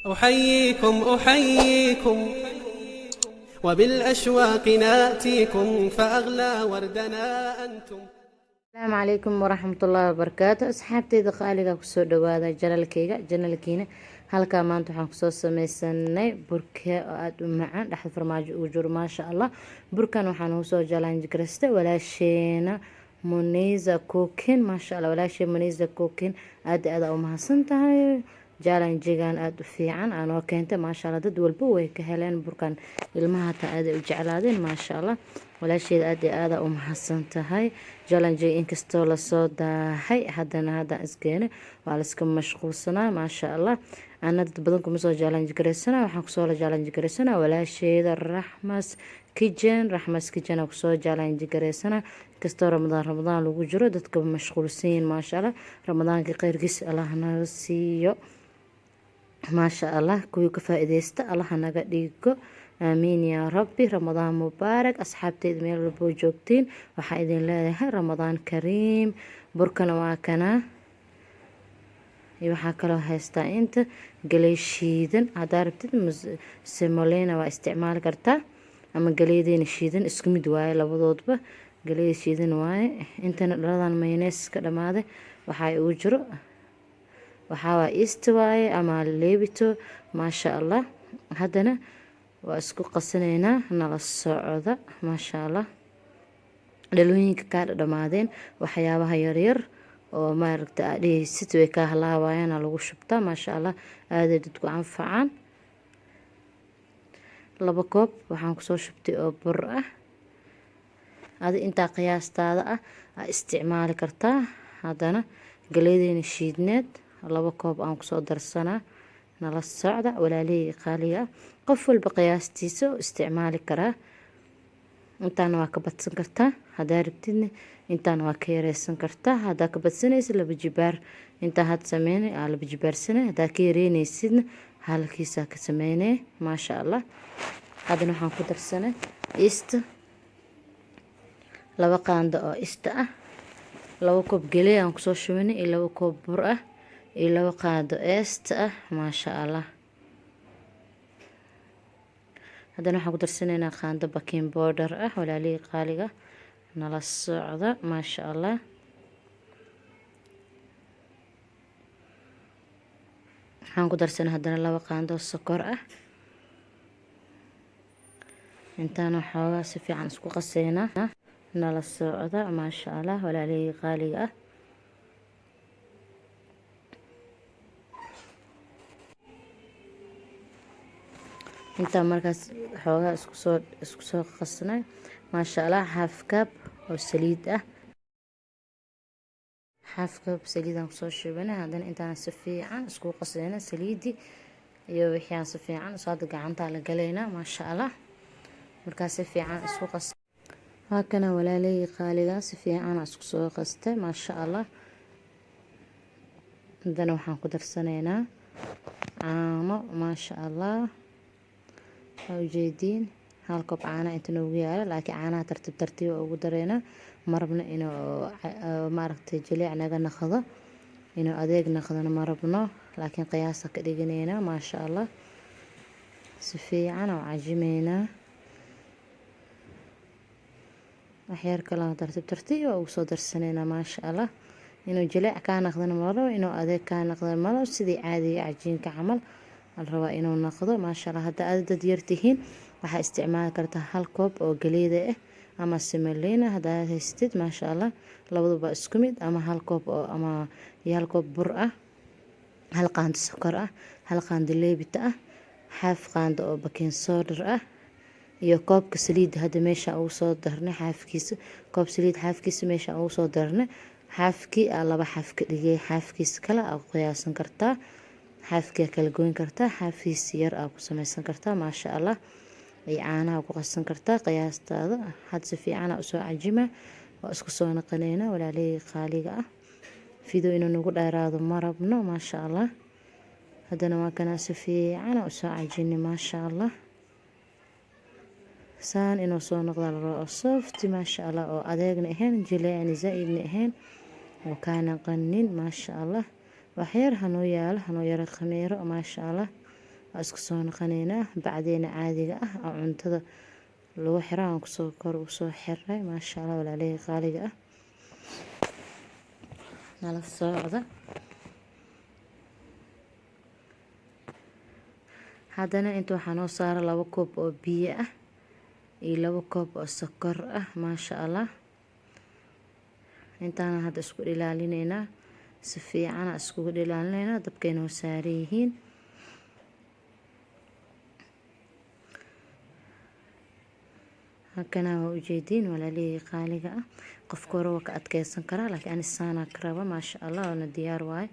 أحييكم وبالأشواق ناتيكم فأغلى وردنا أنتم. السلام عليكم ورحمة الله وبركاته. أصحابتي qaaliga kusoo dhawaada janalkiina halkaa maanta waxaan kusoo sameysanay burke oo aada u macaan dhexda farmaajo ugu jiro maasha allah. Burkan waxaan ugu soo jalanji garastay walaasheena Muniza Cooking maasha allah. Walaashee Muniza Cooking aada u mahadsan tahay jalanjigan aada u fiican aanoo keentay maasha allah. Dad walba way ka heleen burkan, ilmaha taa aada u jeclaadeen maasha allah. walaasheeda aada u mahadsan tahay jalanji inkastoo lasoo daahay haddana iskeene waa layska mashquulsanaa maasha allah. ana dad badan kuma soo jalanji garaysanaa, waxaan kusoo la jalanji garaysanaa walaasheeda Raxmas Kitchen aan kusoo jalanji garaysanaa. inkastoo ramadaan lagu jiro dadka mashquulsan maasha allah. ramadaanka khayrkiisa allah naga siiyo maasha allah. kuwii ka faa'iideysta allah naga dhigo آمين يا ربي. رمضان مبارك أصحابتي ميل walbo joogtiin waxaa idin leedahay رمضان كريم. burkana waa kana iyo waxaa kaloo haystaa inta galey shiidan haddaa rabtid semolena waa isticmaali kartaa ama galeydeena shiidan isku mid waaye labadoodba. galey shiidan waaye intana dhaladan mayonnaise-ka dhamaaday waxaa ugu jiro waxaa waa east waaye ama leebito maasha allah. haddana waa isku qasanaynaa nala socda maasha allah. dhalooyinka kaa dhamaadeen waxyaabaha yaryar oo maaragta adheysid way ka halaabayaan lagu shubtaa maasha allah. aaday dadku anfacaan. 2 koob waxaan kusoo shubtay oo bur ah. adi intaa qiyaastaada ah isticmaali kartaa. haddana galeydeena shiidneed 2 koob aan kusoo darsanaa nala socda walaalihii qaaliga qof walba qiyaastiisa oo isticmaali karaa. intaana waa ka badsan kartaa haddaa rabtidna intaana waa ka yareysan kartaa. haddaa ka badsanaysa 2 jibaar intaa had sameynay 2 jibaarsane. haddaa ka yareynaysidna halkiisaa ka sameynay maasha allah. haddana waxaan ku darsanay ista 2 qaando oo ista ah. 2 koob galey aan kusoo shubanay iyo 2 koob bur ah iyo 2 qaando eesta ah maasha allah. haddana waxaan ku darsanaynaa qaando baking powder ah walaalihii qaaliga nala socda maasha allah. waxaan ku darsanay haddana 2 qaando sokor ah. intaana xoogaa si fiican isku qaseynaa nala socda maasha allah walaalihii qaaliga ah. intaa markaas xoogaa isku soo qasnay maasha allah. half cup oo saliid ah. half cup saliid aan kusoo shubanay. haddana intaan si fiican isku qasnay saliidi iyo wixii aan si fiican soo gacanta la galeynaa maasha allah. markaas si fiican isku qas halkana walaalihii qaaliga si fiican isku soo qastay maasha allah. haddana waxaan ku darsanaynaa caano maasha allah. ujeediin 1 koob caana inta noogu yaala laakiin caanaha tartiib ugu dareena marabna inuu maaragtay jilic naga naqdo inuu adeeg naqdana marabno laakiin qiyaasa ka dhiganayna maasha allah. si fiican oo cajimeena waxyar kala tartiib ugu soo darsanayna maasha allah. inuu jilic ka naqdana marabo inuu adeeg ka naqdana marabo sidii caadiga cajiinka camal الروا إنه ناخذه ما شاء الله. هذا عدد يرتهين راح استعمال كرته 1 كوب أو قليدة أما السملينة هذا هيستد ما شاء الله. لو ضبط اسكميد أما 1 كوب أو أما 1 كوب برقة 1 قاند سكر 1 قاند ليبتة 1/2 قاند أو بكين صودر iyo koobka saliid hada meesha uu soo darnay xaafkiisa koob saliid xaafkiisa meesha uu soo darnay xaafkii 2 xaaf ka dhigay xaafkiisa kala aad qiyaasan kartaa. xaafkiga kala goyn kartaa xaafiis yar aad ku sameysan kartaa maasha allah. ay caanaha ku qasan kartaa qiyaastaada. had si fiican u soo cajima oo isku soo naqanayna walaalihii qaaliga ah. fiido inuu nagu dheeraado marabno maasha allah. haddana waa kana si fiican u soo cajinay maasha allah. saan inuu soo noqdo oo soft maasha allah oo adeegna ahayn jileecna zaidna ahayn oo kaana qanin maasha allah. waxyar hanoo yaalo hanoo yara khamiiro maasha allah waa isku soo naqanaynaa bacdeena caadiga ah oo cuntada lagu xiro aan kusoo kor ugu soo xiray. maasha allah walaalihii qaaliga ah nala socda. haddana inta waxaa noo saara 2 koob oo biyo ah iyo 2 koob oo sokor ah. maasha allah intaana hadda isku dhilaalinaynaa, si fiican iskugu dhilaalinaynaa. dabkayna oo saaran yihiin. halkana waa ujeediin walaalihii qaaliga ah. qofka hore waa ka adkeysan karaa, laakiin ani saanaa ka raba. maasha allah waana diyaar waaye.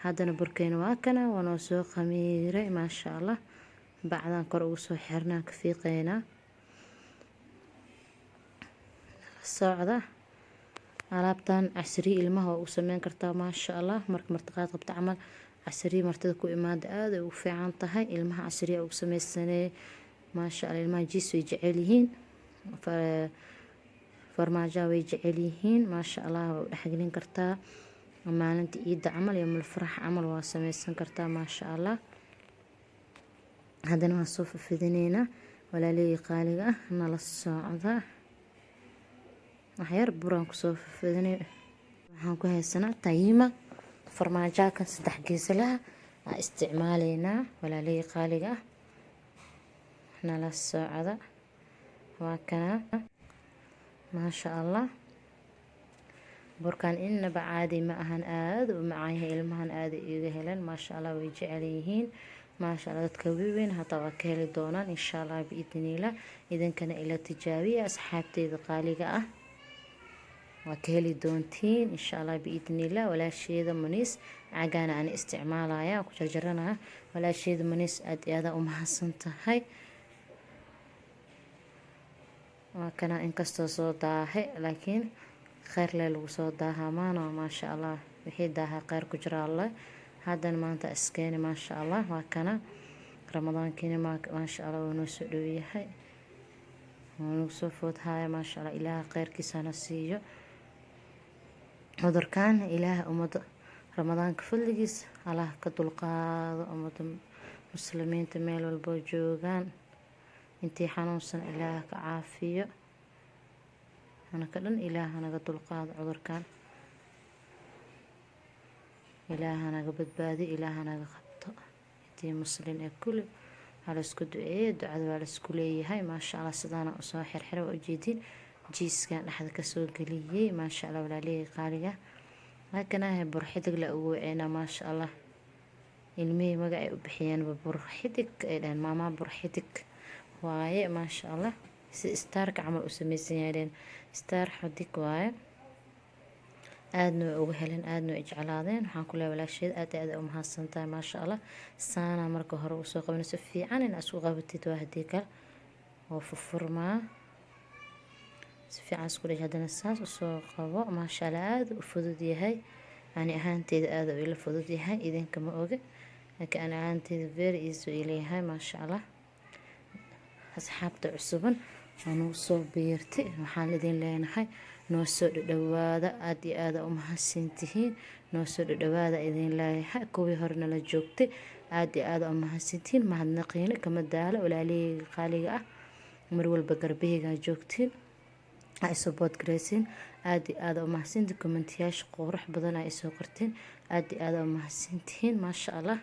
haddana burkeyna waa kana waa noo soo khamiiray. maasha allah bacdaan kor ugu soo xirnaa ka fiiqaynaa. socda alaabtan casri ilmaha waa u sameyn kartaa. maasha allah marka martiqaad qabta camal casri martida ku imaada aad ay ugu fiican tahay. ilmaha casri ugu sameysanay. maasha allah ilmaha jiis way jecel yihiin, farmaajo way jecel yihiin. maasha allah waa u dhexgelin kartaa maalinta ciida camal iyo mulfarax camal waa sameysan kartaa. maasha allah haddana waan soo fidinaynaa walaalihii qaaliga ah nala socda. waxyar buraan kusoo fidinay. waxaan ku haysanaa tayima farmaajoka 3 geesalaha aan isticmaalaynaa walaalihii qaaliga ah nala socda. waa kana maasha allah burkan inaba caadi ma ahan, aad u macaan yahay. ilmahan aad iga heleen. maasha allah way jecel yihiin. maasha allah dadka weyn hataa waa ka heli doonaan insha allah biidniillah. idinkana ila tijaabiya asxaabteyda qaaliga ah, waa ka heli doontiin insha allah biidniillah. walaasheeda Muniis cagaana aan isticmaalaya ku jarjaranaa. walaasheeda Muniis aad iyo aad u mahadsan tahay. waa kana inkastoo soo daahay laakiin khayr leh lagu soo daahaa maana. maasha allah wixii daaha khayr ku jira allah. haddana maanta iskeeni maasha allah. waa kana ramadaankiina maasha allah waa noo soo dhow yahay, waa nagu soo foodhaya. maasha allah ilaaha khayrkiisana siiyo. cudurkan ilaaha ummada ramadaanka fadligiis allah ka dulqaado. ummada muslimiinta meel walbo joogaan intii xanuunsan ilaaha ka caafiyo. anaka dhan ilaaha naga dulqaado cudurkan. ilaaha naga badbaadi, ilaaha naga qabto. intii muslin ee kulli waa la isku duceeyay, ducada waa la isku leeyahay. maasha allah sidaana u soo xirxiray waa ujeedin jiiskan dhexda ka soo geliyay. maasha allah walaalihii qaaliga halkana burxidig la ugu waceyna. maasha allah ilmihii magac ay u bixiyeen burxidig ay dhahan maama burxidig waaye. maasha allah si istaarka camal u sameysan yahay istaar xidig waaye. aadna way ugu heleen, aadna way jeclaadeen. waxaan ku leeyahay walaasheed aad aad u mahadsan tahay. maasha allah saana marka hore u soo qabanayso fiican in isku qabatid waa hadii kale oo furfurmaa si fiican isku dhig. haddana saas u soo qabo. maasha allah aad u fudud yahay. ani ahaanteeda aad u ila fudud yahay, idinka ma oga, laakiin ani ahaanteeda very easy ila yahay. maasha allah asxaabta cusuban waa nagu soo biirtay. waxaan idin leenahay noo soo dhadhawaada. aad iyo aad u mahadsantihiin. noo soo dhadhawaada idin leeyahay. kuwii horena la joogtay aad iyo aad u mahadsantihiin. mahadnaqiina kama daalo walaalihii qaaliga ah. mar walba garbahayga joogtiin ay support gareysiin. aad iyo aad u mahadsantihiin. kommentiyaasha qurux badan ay soo qorteen. aad iyo aad u mahadsantihiin. maasha allah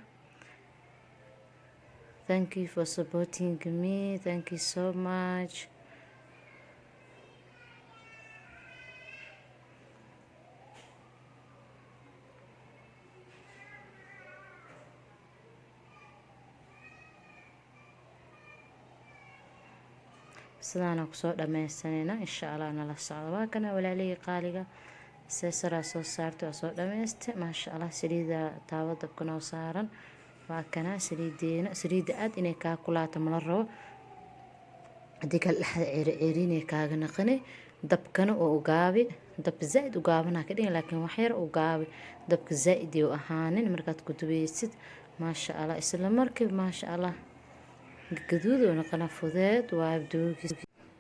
thank you for supporting me. thank you so much. sidaana kusoo dhameysanayna insha allah nala socdo. waa kana walaalihii qaaliga seesaraa soo saartay waa soo dhameystay. maasha allah saliida taawo dabka noo saaran. waa kana saliideena. saliida aad inay kaa kulaato mala rabo, haddii kale dhexda ceeriinay kaaga naqanay. dabkana oo ugaabi, dab zaaid ugaabana ka dhigin, laakiin waxyar ugaabi. dabka zaaid iyo ahaanin markaad ku dubeysid. maasha allah isla markii maasha allah gaduud oo naqana fudeed waa duugis.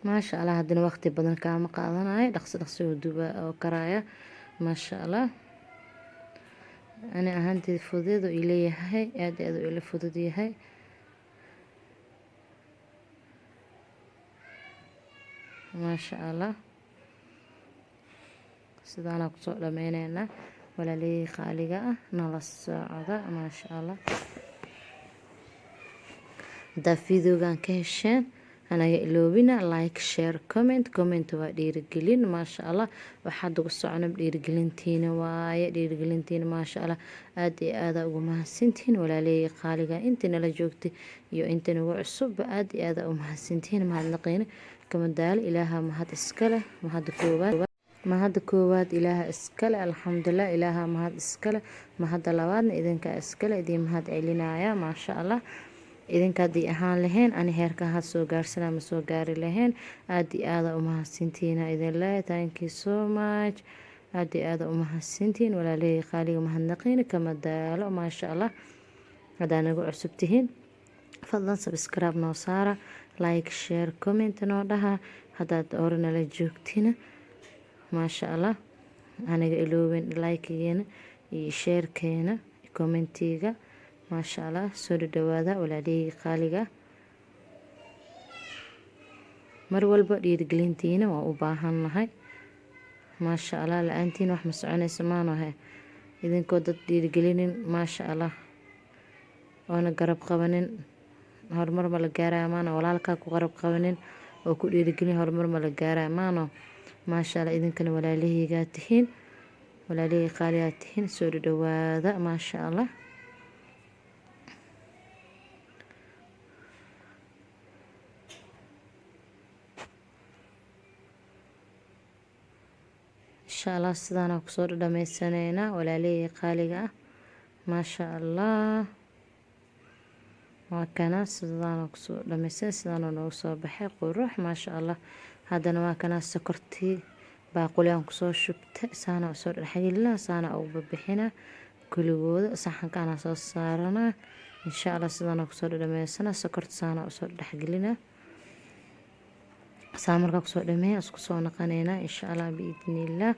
maasha allah haddana waqti badan kaama qaadanayo, dhaqso dhaqso oo duba oo karaya. maasha allah ani ahaanteed fudeed oo ileeyahay, aad aad ila fudud yahay. maasha allah sidaana kusoo dhameyneynaa walaalihii qaaliga ah nala socda maasha allah. haddaa videogan ka hesheen anaga iloobina like share comment waa dhiirigelin maasha allah. waxaad ugu socno dhiirigelintiina waaye dhiirigelintiina maasha allah. aad iyo aada ugu mahadsantihiin walaalihii qaaliga intii nala joogtay iyo intii nagu cusubba aad iyo aada u mahadsantihiin. mahadnaqiina kama daalo ilaaha mahad iskale mahadda koowaad ilaaha iskale alxamdulilah ilaaha mahad iskale. mahadda labaadna idinkaa iskale idiin mahad celinaya maasha allah. idinka haddii ahaan lahayn ani heerka had soo gaarsanaa ma soo gaari lahayn. aad iyo aada u mahadsantihiin idin leeyahay thank you so much. aad iyo aada u mahadsantihiin walaalihii qaaliga mahadnaqiina kama daalo maasha allah. haddaa nagu cusub tihiin fadlan subscribe noo saara like share comment noo dhaha. haddaad hore nala joogtina maasha allah aniga ilooben likegeena iyo sharekeena commentiga maasha allah. soo dhawaada walaalihii qaaliga mar walba dhiirigelintiina waa u baahannahay maasha allah. la-aantiin wax ma soconaysa maanohe idinkoo dad dhiirigelinin maasha allah oona garab qabanin horumar ma la gaaraya maano. walaalkaa ku garab qabanin oo ku dhiirigelin horumar ma la gaaraya maano maasha allah. idinkana walaalihiigaa tihiin walaalihii qaaligaa tihiin soo dhawaada maasha allah. insha allah sidaana kusoo dhameysaneynaa walaalihii qaaliga ah maasha allah. waa kana sidaana kusoo dhameysan sidaana noogu soo baxay qurux maasha allah. haddana waa kana sokortii baaquliyan kusoo shubtay saana usoo dhexgelina saana ugu bixina kuligooda saxankaana soo saarana insha allah. sidaana kusoo dhameysana sokorta saana usoo dhexgelina saa markaa kusoo dhameeya isku soo naqaneynaa insha allah biidniillah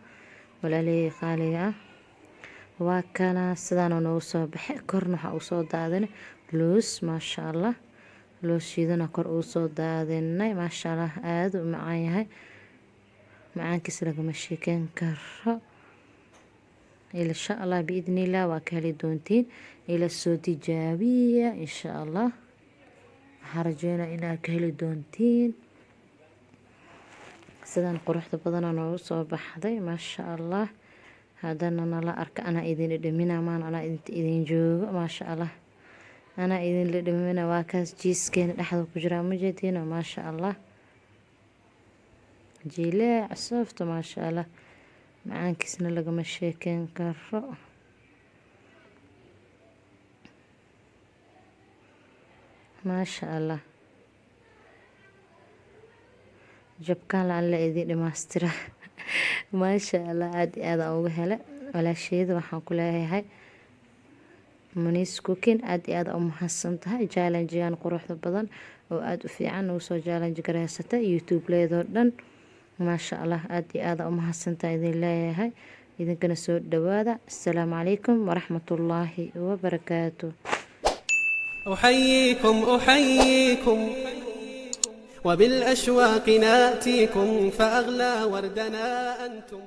walaalihii qaaliga ah. waa kana sidaana noogu soo baxay korna waxaa uu soo daadinay loos maasha allah. looshiidana kor uu soo daadinay maasha allah. aada u macaan yahay macaankiis lagama sheekeyn karo insha allah biidniillah waa ka heli doontiin ila soo tijaabiya insha allah. waxaa rajeynaa inaad ka heli doontiin sidaan quruxda badana noogu soo baxday maasha allah. haddana nala arka anaa idin dhadhamina maan anaa idin joogo maasha allah. anaa idin la dhamina waa kaas jiiskeena dhexda ku jiraa ma jeediina maasha allah. jileec soofta maasha allah macaankiisna lagama sheekeyn karo maasha allah. jabkaan la alla idin dhamaystira maasha allah. aad iyo aada uga hele walaasheeda waxaan ku leeyahay Munice Cooking aad iyo aada u mahadsan tahay challenge-gan quruxda badan oo aada u fiican nagu soo challenge gareysatay youtube leedoo dhan maasha allah. aad iyo aada u mahadsan tahay idin leeyahay idinkana soo dhawaada. assalaamu calaykum waraxmatullaahi wabarakaatu. أحييكم وبالأشواق ناتيكم فأغلى وردنا أنتم